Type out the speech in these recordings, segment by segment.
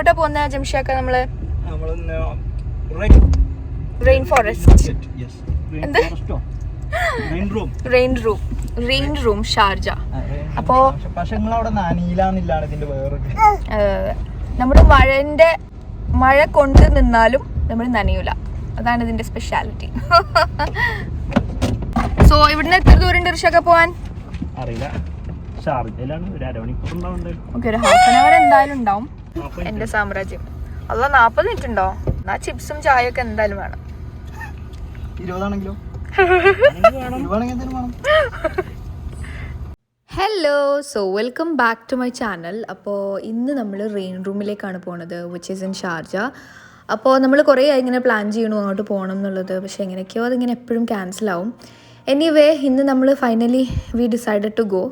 എവിടെ പോകുന്ന ജംഷിയാക്ക നമ്മള് rain forest rain room Sharjah. അപ്പോ നമ്മള് മഴ കൊണ്ട് നിന്നാലും നമ്മൾ നനയൂല, അതാണ് ഇതിന്റെ സ്പെഷ്യാലിറ്റി. സോ ഇവിടുന്ന് എത്ര ദൂരം ഉണ്ട് ഋഷൊക്കെ പോവാൻ? അറിയില്ല, ഒരു ഹാഫ് ആൻ അവർ എന്തായാലും ഉണ്ടാവും. എന്റെ സാമ്രാജ്യം അല്ല 40 മിനിറ്റ് ഉണ്ടോ? എന്നാ ചിപ്സും ചായ ഒക്കെ എന്തായാലും വേണം. Hello, so welcome back to my channel. അപ്പോൾ ഇന്ന് നമ്മൾ റെയിൻ റൂമിലേക്കാണ് പോണത്, വിച്ച് ഈസ് ഇൻ ഷാർജ. അപ്പോൾ നമ്മൾ കുറേ ഇങ്ങനെ പ്ലാൻ ചെയ്യണു അങ്ങോട്ട് പോകണം എന്നുള്ളത്, പക്ഷേ എങ്ങനെയൊക്കെയോ അതിങ്ങനെ എപ്പോഴും ക്യാൻസലാവും. എനിവേ ഇന്ന് നമ്മൾ finally we decided to go.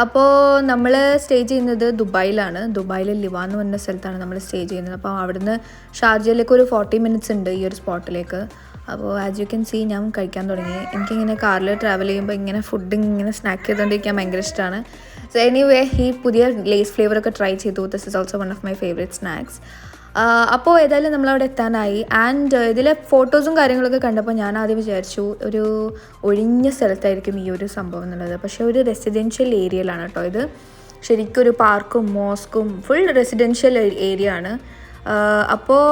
അപ്പോൾ നമ്മൾ സ്റ്റേ ചെയ്യുന്നത് ദുബായിലാണ്. ദുബായിൽ ലിവാൻ എന്ന് പറഞ്ഞ സ്ഥലത്താണ് നമ്മൾ സ്റ്റേ ചെയ്യുന്നത്. അപ്പോൾ അവിടുന്ന് ഷാർജയിലേക്ക് ഒരു 40 മിനിറ്റ്സ് ഉണ്ട് ഈ ഒരു സ്പോട്ടിലേക്ക്. അപ്പോൾ ആസ് യു ക്യാൻ സീ ഞാൻ കഴിക്കാൻ തുടങ്ങി. എനിക്കിങ്ങനെ കാറിൽ ട്രാവൽ ചെയ്യുമ്പോൾ ഇങ്ങനെ ഫുഡ് ഇങ്ങനെ സ്നാക്ക് ചെയ്തുകൊണ്ടിരിക്കാൻ ഭയങ്കര ഇഷ്ടമാണ്. സോ എനിവേ ഈ പുതിയ ലേസ് ഫ്ലേവറൊക്കെ ട്രൈ ചെയ്തു. This is also one of my favourite snacks. അപ്പോൾ ഏതായാലും നമ്മളവിടെ എത്താനായി. ആൻഡ് ഇതിലെ ഫോട്ടോസും കാര്യങ്ങളൊക്കെ കണ്ടപ്പോൾ ഞാൻ ആദ്യം വിചാരിച്ചു ഒരു ഒഴിഞ്ഞ സ്ഥലത്തായിരിക്കും ഈ ഒരു സംഭവം എന്നുള്ളത്. പക്ഷേ ഒരു റെസിഡൻഷ്യൽ ഏരിയയിലാണ് കേട്ടോ ഇത്. ശരിക്കും ഒരു പാർക്കും മോസ്കും ഫുൾ റെസിഡൻഷ്യൽ ഏരിയ ആണ്. അപ്പോൾ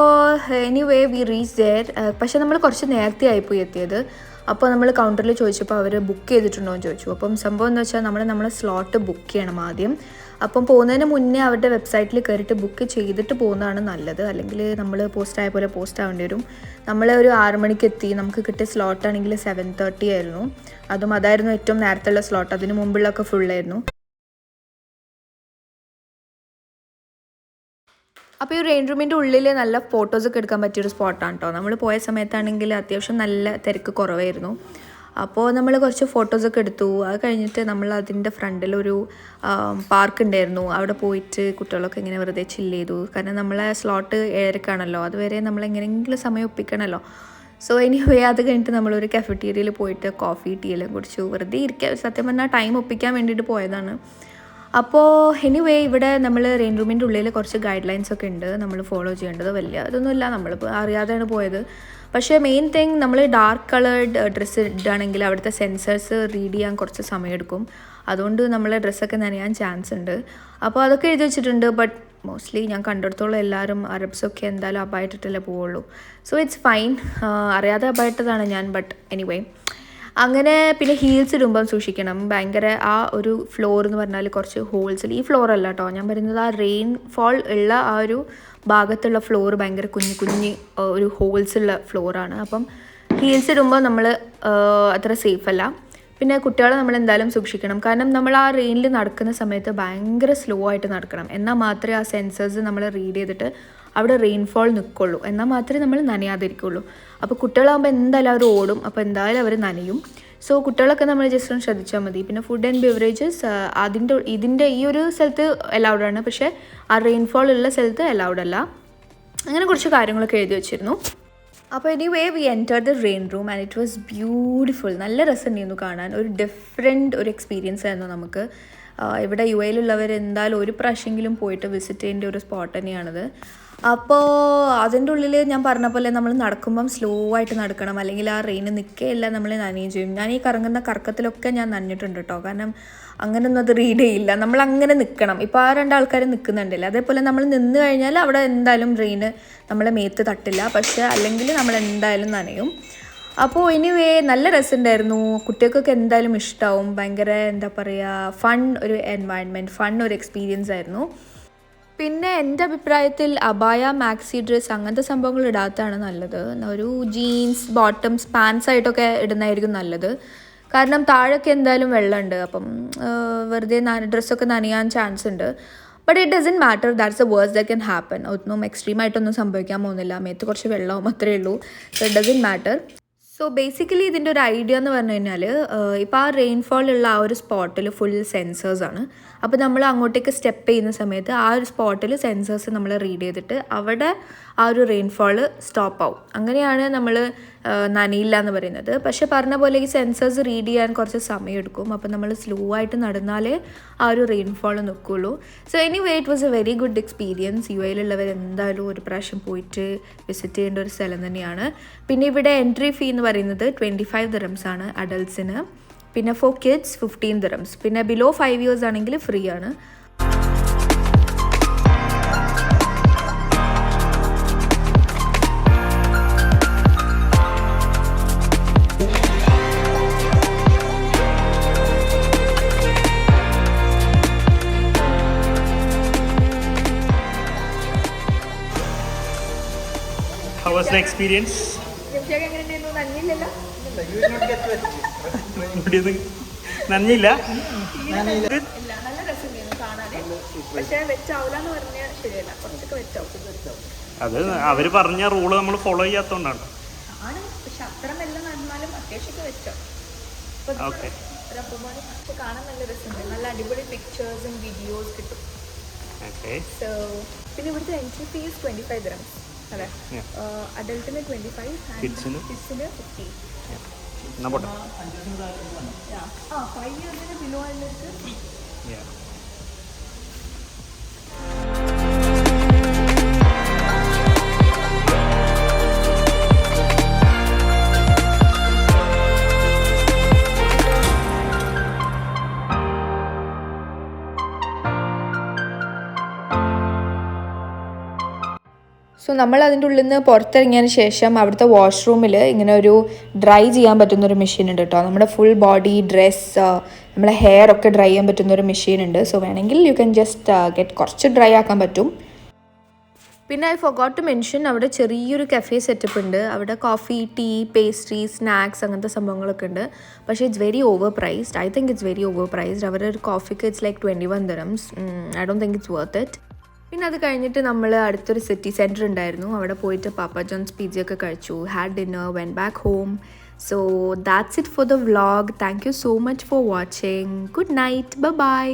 എനിവേ വി റീച്ച് ദെയർ. പക്ഷേ നമ്മൾ കുറച്ച് നേരത്തെ ആയിപ്പോയി എത്തിയത്. അപ്പോൾ നമ്മൾ കൗണ്ടറിൽ ചോദിച്ചപ്പോൾ അവർ ബുക്ക് ചെയ്തിട്ടുണ്ടോ എന്ന് ചോദിച്ചു. അപ്പം സംഭവം എന്ന് വെച്ചാൽ നമ്മൾ സ്ലോട്ട് ബുക്ക് ചെയ്യണം ആദ്യം. അപ്പം പോകുന്നതിന് മുന്നേ അവരുടെ വെബ്സൈറ്റിൽ കയറിയിട്ട് ബുക്ക് ചെയ്തിട്ട് പോകുന്നതാണ് നല്ലത്. അല്ലെങ്കിൽ നമ്മൾ പോസ്റ്റ് ആയ പോലെ പോസ്റ്റ് ആവേണ്ടി വരും. നമ്മൾ ഒരു 6 മണിക്ക് എത്തി. നമുക്ക് കിട്ടിയ സ്ലോട്ടാണെങ്കിൽ 7:30 ആയിരുന്നു. അതായിരുന്നു ഏറ്റവും നേരത്തുള്ള സ്ലോട്ട്. അതിന് മുമ്പുള്ളതൊക്കെ ഫുള്ളായിരുന്നു. അപ്പോൾ ഈ റെയിൻ റൂമിൻ്റെ ഉള്ളിൽ നല്ല ഫോട്ടോസൊക്കെ എടുക്കാൻ പറ്റിയൊരു സ്പോട്ടാണ് കേട്ടോ. നമ്മൾ പോയ സമയത്താണെങ്കിൽ അത്യാവശ്യം നല്ല തിരക്ക് കുറവായിരുന്നു. അപ്പോൾ നമ്മൾ കുറച്ച് ഫോട്ടോസൊക്കെ എടുത്തു. അത് കഴിഞ്ഞിട്ട് നമ്മൾ അതിൻ്റെ ഫ്രണ്ടിലൊരു പാർക്ക് ഉണ്ടായിരുന്നു. അവിടെ പോയിട്ട് കുട്ടികളൊക്കെ ഇങ്ങനെ വെറുതെ ചില്ല് ചെയ്തു. കാരണം നമ്മളെ സ്ലോട്ട് 7:00 അതുവരെ നമ്മൾ എങ്ങനെയെങ്കിലും സമയം ഒപ്പിക്കണമല്ലോ. സോ എനിവേ അത് കഴിഞ്ഞിട്ട് നമ്മളൊരു കഫറ്റീരിയയിൽ പോയിട്ട് കോഫി ടീ എല്ലാം കുടിച്ചു. വെറുതെ ഇരിക്കുക, സത്യം പറഞ്ഞാൽ ടൈം ഒപ്പിക്കാൻ വേണ്ടിയിട്ട് പോയതാണ്. അപ്പോൾ എനിവേ ഇവിടെ നമ്മൾ റെയിൻ റൂമിൻ്റെ ഉള്ളിൽ കുറച്ച് ഗൈഡ് ലൈൻസ് ഒക്കെ ഉണ്ട് നമ്മൾ ഫോളോ ചെയ്യേണ്ടത്. വലിയ ഇതൊന്നുമില്ല, നമ്മളിപ്പോൾ അറിയാതെയാണ് പോയത്. പക്ഷേ മെയിൻ തിങ് നമ്മൾ ഡാർക്ക് കളേർഡ് ഡ്രസ്സ് ഇടുകയാണെങ്കിൽ അവിടുത്തെ സെൻസേഴ്സ് റീഡ് ചെയ്യാൻ കുറച്ച് സമയമെടുക്കും. അതുകൊണ്ട് നമ്മളെ ഡ്രസ്സൊക്കെ നനയാൻ ചാൻസ് ഉണ്ട്. അപ്പോൾ അതൊക്കെ എഴുതി വെച്ചിട്ടുണ്ട്. ബട്ട് മോസ്റ്റ്ലി ഞാൻ കണ്ടെടുത്തോളം എല്ലാവരും അറബ്സൊക്കെ എന്തായാലും അബായിട്ടിട്ടല്ലേ പോവുള്ളൂ. So it's fine. അറിയാതെ അബായിട്ടതാണ് ഞാൻ. ബട്ട് എനിവേ അങ്ങനെ പിന്നെ ഹീൽസ് ഇടുമ്പം സൂക്ഷിക്കണം. ഭയങ്കര ആ ഒരു ഫ്ലോർ എന്ന് പറഞ്ഞാൽ കുറച്ച് ഹോൾസിൽ, ഈ ഫ്ലോർ അല്ല കേട്ടോ ഞാൻ പറയുന്നത്, ആ റെയിൻ ഫോൾ ഉള്ള ആ ഒരു ഭാഗത്തുള്ള ഫ്ലോർ ഭയങ്കര കുഞ്ഞ് ഒരു ഹോൾസുള്ള ഫ്ലോറാണ്. അപ്പം ഹീൽസ് ഇടുമ്പോൾ നമ്മൾ അത്ര സേഫ് അല്ല. പിന്നെ കുട്ടികളെ നമ്മൾ എന്തായാലും സൂക്ഷിക്കണം. കാരണം നമ്മൾ ആ റെയിനിൽ നടക്കുന്ന സമയത്ത് ഭയങ്കര സ്ലോ ആയിട്ട് നടക്കണം. എന്നാൽ മാത്രമേ ആ സെൻസേഴ്സ് നമ്മൾ റീഡ് ചെയ്തിട്ട് അവിടെ റെയിൻഫോൾ നിൽക്കുള്ളൂ. എന്നാൽ മാത്രമേ നമ്മൾ നനയാതിരിക്കുള്ളൂ. അപ്പോൾ കുട്ടികളാകുമ്പോൾ എന്തായാലും അവർ ഓടും. അപ്പോൾ എന്തായാലും അവർ നനയും. സോ കുട്ടികളൊക്കെ നമ്മൾ ജസ്റ്റ് ഒന്ന് ശ്രദ്ധിച്ചാൽ മതി. പിന്നെ ഫുഡ് ആൻഡ് ബിവറേജസ് ഇതിൻ്റെ ഈ ഒരു സ്ഥലത്ത് അലൗഡ് ആണ്, പക്ഷേ ആ റെയിൻഫോൾ ഉള്ള സ്ഥലത്ത് അലൗഡ് അല്ല. അങ്ങനെ കുറച്ച് കാര്യങ്ങളൊക്കെ എഴുതി വെച്ചിരുന്നു. അപ്പോൾ anyway we enter the rain room and it was beautiful. നല്ല രസമുണ്ടായിരുന്നു കാണാൻ. ഒരു ഡിഫറെൻറ്റ് ഒരു എക്സ്പീരിയൻസ് ആയിരുന്നു നമുക്ക്. ഇവിടെ UAE എന്തായാലും ഒരു പ്രാവശ്യമെങ്കിലും പോയിട്ട് വിസിറ്റ് ചെയ്യേണ്ട ഒരു സ്പോട്ട് തന്നെയാണിത്. അപ്പോൾ അതിൻ്റെ ഉള്ളിൽ ഞാൻ പറഞ്ഞ പോലെ നമ്മൾ നടക്കുമ്പം സ്ലോ ആയിട്ട് നടക്കണം, അല്ലെങ്കിൽ ആ റെയിന് നിൽക്കുകയല്ല, നമ്മൾ നനയുകയും ചെയ്യും. ഞാൻ ഈ കറങ്ങുന്ന കറക്കത്തിലൊക്കെ ഞാൻ നനഞ്ഞിട്ടുണ്ട് കേട്ടോ. കാരണം അങ്ങനെയൊന്നും അത് റീഡ് ചെയ്യില്ല. നമ്മൾ അങ്ങനെ നിൽക്കണം. ഇപ്പോൾ ആ 2 ആൾക്കാർ നിൽക്കുന്നുണ്ടല്ലോ, അതേപോലെ നമ്മൾ നിന്ന് കഴിഞ്ഞാൽ അവിടെ എന്തായാലും റെയിന് നമ്മളെ മേത്ത് തട്ടില്ല. പക്ഷേ അല്ലെങ്കിൽ നമ്മൾ എന്തായാലും നനയും. അപ്പോൾ എനിവേ നല്ല രസമുണ്ടായിരുന്നു. കുട്ടികൾക്കൊക്കെ എന്തായാലും ഇഷ്ടമാവും. ഭയങ്കര എന്താ പറയുക, ഫൺ ഒരു എൻവയൺമെൻറ്റ്, ഫൺ ഒരു എക്സ്പീരിയൻസ് ആയിരുന്നു. പിന്നെ എൻ്റെ അഭിപ്രായത്തിൽ അബായ, മാക്സി ഡ്രസ്സ് അങ്ങനത്തെ സംഭവങ്ങൾ ഇടാത്തതാണ് നല്ലത്. ഒരു ജീൻസ് ബോട്ടംസ് പാൻസ് ആയിട്ടൊക്കെ ഇടുന്നതായിരിക്കും നല്ലത്. കാരണം താഴൊക്കെ എന്തായാലും വെള്ളമുണ്ട്. അപ്പം വെറുതെ ഡ്രസ്സൊക്കെ നനയാൻ ചാൻസ് ഉണ്ട്. But it doesn't matter, that's a worse that can happen. ഒന്നും എക്സ്ട്രീമായിട്ടൊന്നും സംഭവിക്കാൻ പോകുന്നില്ല. മേത്ത് കുറച്ച് വെള്ളവും അത്രയേ ഉള്ളൂ. So it doesn't matter. So basically ഇതിൻ്റെ ഒരു ഐഡിയ എന്ന് പറഞ്ഞു കഴിഞ്ഞാൽ, ഇപ്പോൾ ആ റെയിൻഫോൾ ഉള്ള ആ ഒരു സ്പോട്ടിൽ ഫുൾ സെൻസേഴ്സാണ്. അപ്പോൾ നമ്മൾ അങ്ങോട്ടേക്ക് സ്റ്റെപ്പ് ചെയ്യുന്ന സമയത്ത് ആ ഒരു സ്പോട്ടിൽ സെൻസേഴ്സ് നമ്മൾ റീഡ് ചെയ്തിട്ട് അവിടെ ആ ഒരു റെയിൻഫോൾ സ്റ്റോപ്പ് ആവും. അങ്ങനെയാണ് നമ്മൾ നനയില്ല എന്ന് പറയുന്നത്. പക്ഷേ പറഞ്ഞ പോലെ ഈ സെൻസേഴ്സ് റീഡ് ചെയ്യാൻ കുറച്ച് സമയമെടുക്കും. അപ്പോൾ നമ്മൾ സ്ലോ ആയിട്ട് നടന്നാലേ ആ ഒരു റെയിൻഫോൾ നിൽക്കുള്ളൂ. So anyway it was a very good experience. യു എയിലുള്ളവർ എന്തായാലും ഒരു പ്രാവശ്യം പോയിട്ട് വിസിറ്റ് ചെയ്യേണ്ട ഒരു സ്ഥലം തന്നെയാണ്. പിന്നെ ഇവിടെ എൻട്രി ഫീ എന്ന് പറയുന്നത് 25 dirhams ആണ് അഡൾട്ട്സിന്. പിന്നെ ഫോർ കിഡ്സ് 15 dirhams. പിന്നെ ബിലോ 5 years ആണെങ്കിൽ ഫ്രീ ആണ്. How was the experience? നന്ദിയില്ല. അത് അവര് പറഞ്ഞ റൂള് നമ്മൾ ഫോളോ ചെയ്യാത്തോണ്ടാണ്. ഓക്കെ, കാണാൻ നല്ല രസമുണ്ട്. നല്ല അടിപൊളി പിക്ചേഴ്സും വീഡിയോസ് കിട്ടും. സോ പിന്നെ ഇവിടുത്തെ എൻട്രി ഫീസ് 25 dirhams അല്ലേ? അഡൽട്ടിന് 25, കിഡ്സിന് 15. 5 years ബിലോ ആയിട്ട്. സോ നമ്മൾ അതിൻ്റെ ഉള്ളിൽ നിന്ന് പുറത്തിറങ്ങിയതിന് ശേഷം അവിടുത്തെ വാഷ്റൂമിൽ ഇങ്ങനെ ഒരു ഡ്രൈ ചെയ്യാൻ പറ്റുന്നൊരു മെഷീൻ ഉണ്ട് കേട്ടോ. നമ്മുടെ ഫുൾ ബോഡി, ഡ്രസ്സ്, നമ്മളെ ഹെയർ ഒക്കെ ഡ്രൈ ചെയ്യാൻ പറ്റുന്നൊരു മെഷീൻ ഉണ്ട്. സോ വേണമെങ്കിൽ യു ക്യാൻ ജസ്റ്റ് ഗെറ്റ് കുറച്ച് ഡ്രൈ ആക്കാൻ പറ്റും. പിന്നെ ഐ ഫോഗോട്ട് ടു മെൻഷൻ, അവിടെ ചെറിയൊരു കഫേ സെറ്റപ്പ് ഉണ്ട്. അവിടെ കോഫി, ടീ, പേസ്ട്രി, സ്നാക്സ് അങ്ങനത്തെ സംഭവങ്ങളൊക്കെ ഉണ്ട്. പക്ഷേ it's very over priced. I think it's very over priced. അവരുടെ ഒരു കോഫിക്ക് it's like 21 dirhams. I don't think it's worth it. പിന്നെ അത് കഴിഞ്ഞിട്ട് നമ്മൾ അടുത്തൊരു സിറ്റി സെൻറ്റർ ഉണ്ടായിരുന്നു. അവിടെ പോയിട്ട് പാപ്പ ജോൺസ് പിസ്സ ഒക്കെ കഴിച്ചു, had dinner, went back home. So that's it for the vlog. Thank you so much for watching. Good night. By.